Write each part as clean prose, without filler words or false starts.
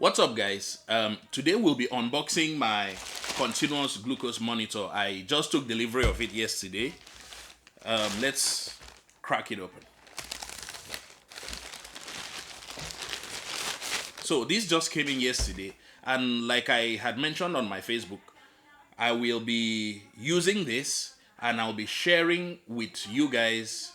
What's up, guys? Today we'll be unboxing my continuous glucose monitor. I just took delivery of it yesterday. Let's crack it open. So this just came in yesterday, and like I had mentioned on my Facebook, I will be using this and I'll be sharing with you guys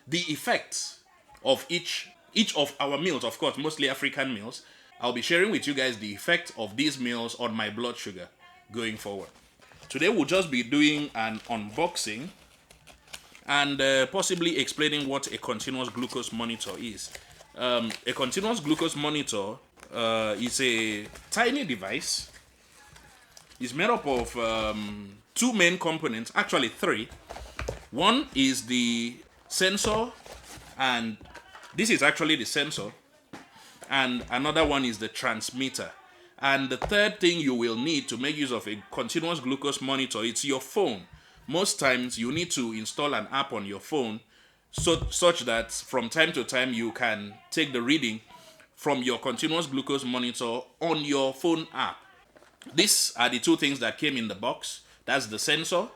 the effects of each of our meals, of course, mostly African meals. I'll be sharing with you guys the effect of these meals on my blood sugar going forward. Today we'll just be doing an unboxing and possibly explaining what a continuous glucose monitor is. A continuous glucose monitor is a tiny device. It's made up of two main components, actually three. One is the sensor, and this is actually the sensor, and another one is the transmitter. And the third thing you will need to make use of a continuous glucose monitor, it's your phone. Most times you need to install an app on your phone such that from time to time you can take the reading from your continuous glucose monitor on your phone app. These are the two things that came in the box. That's the sensor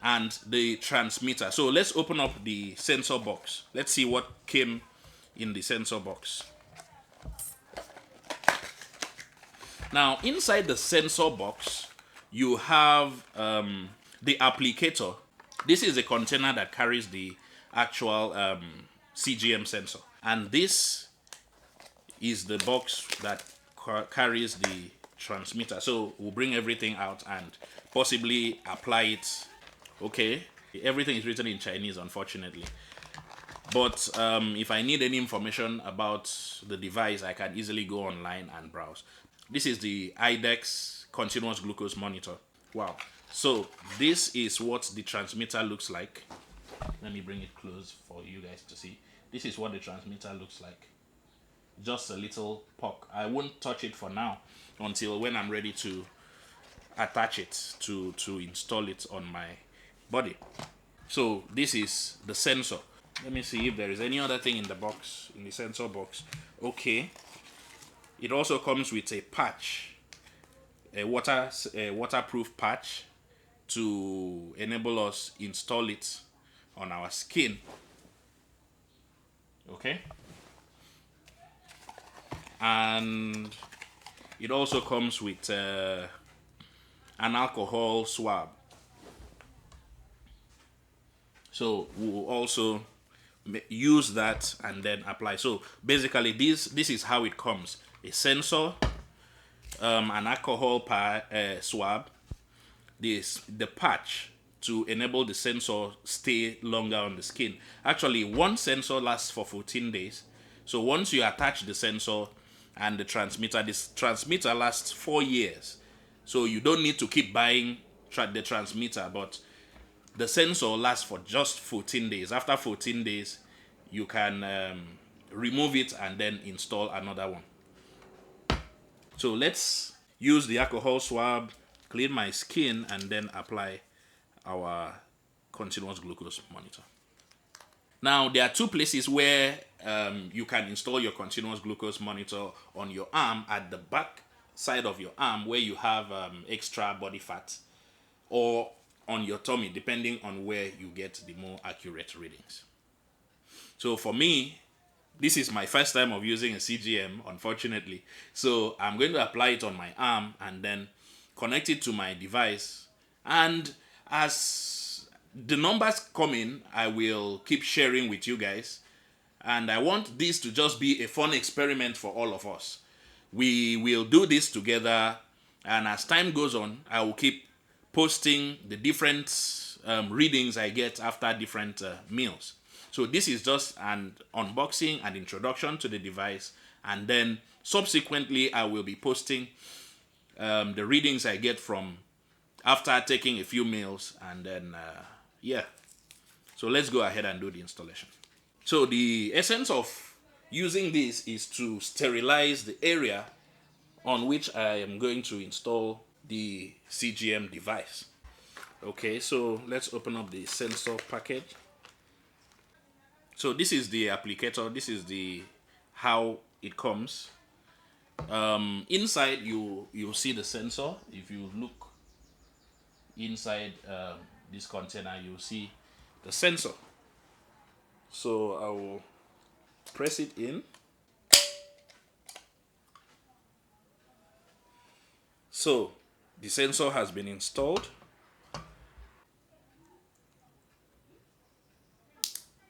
and the transmitter. So let's open up the sensor box. Let's see what came in the sensor box. Now, inside the sensor box, you have the applicator. This is a container that carries the actual CGM sensor. And this is the box that carries the transmitter. So we'll bring everything out and possibly apply it. Okay, everything is written in Chinese, unfortunately. But if I need any information about the device, I can easily go online and browse. This is the Aidex Continuous Glucose Monitor. Wow. So this is what the transmitter looks like. Let me bring it close for you guys to see. This is what the transmitter looks like. Just a little puck. I won't touch it for now until when I'm ready to attach it to install it on my body. So this is the sensor. Let me see if there is any other thing in the box, in the sensor box. Okay. It also comes with a patch, a waterproof patch to enable us install it on our skin. Okay. And it also comes with an alcohol swab. So we'll also use that and then apply. So basically this is how it comes: a sensor, an alcohol swab, the patch to enable the sensor stay longer on the skin. Actually, one sensor lasts for 14 days. So once you attach the sensor and the transmitter, this transmitter lasts 4 years. So you don't need to keep buying the transmitter, but the sensor lasts for just 14 days. After 14 days, you can remove it and then install another one. So let's use the alcohol swab, clean my skin, and then apply our continuous glucose monitor. Now, there are two places where you can install your continuous glucose monitor: on your arm, at the back side of your arm where you have extra body fat, or on your tummy, depending on where you get the more accurate readings. So for me, this is my first time of using a CGM, unfortunately. So I'm going to apply it on my arm and then connect it to my device. And as the numbers come in, I will keep sharing with you guys. And I want this to just be a fun experiment for all of us. We will do this together, and as time goes on, I will keep posting the different readings I get after different meals. So this is just an unboxing and introduction to the device, and then subsequently I will be posting the readings I get from after taking a few meals, and then yeah. So let's go ahead and do the installation. So the essence of using this is to sterilize the area on which I am going to install the CGM device. Okay, so let's open up the sensor package. So this is the applicator. This is the how it comes. Inside you'll see the sensor. If you look inside this container, you'll see the sensor. So I will press it in. So the sensor has been installed,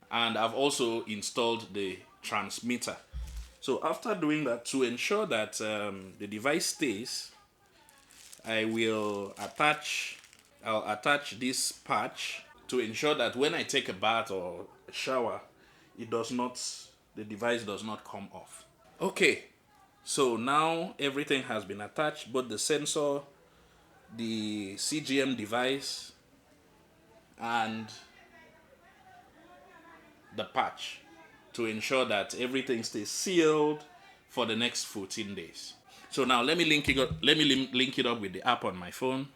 and I've also installed the transmitter. So after doing that, to ensure that the device stays, I'll attach this patch to ensure that when I take a bath or a shower, the device does not come off. Okay, so now everything has been attached, both the sensor, the CGM device, and the patch, to ensure that everything stays sealed for the next 14 days. So now let me link it up with the app on my phone.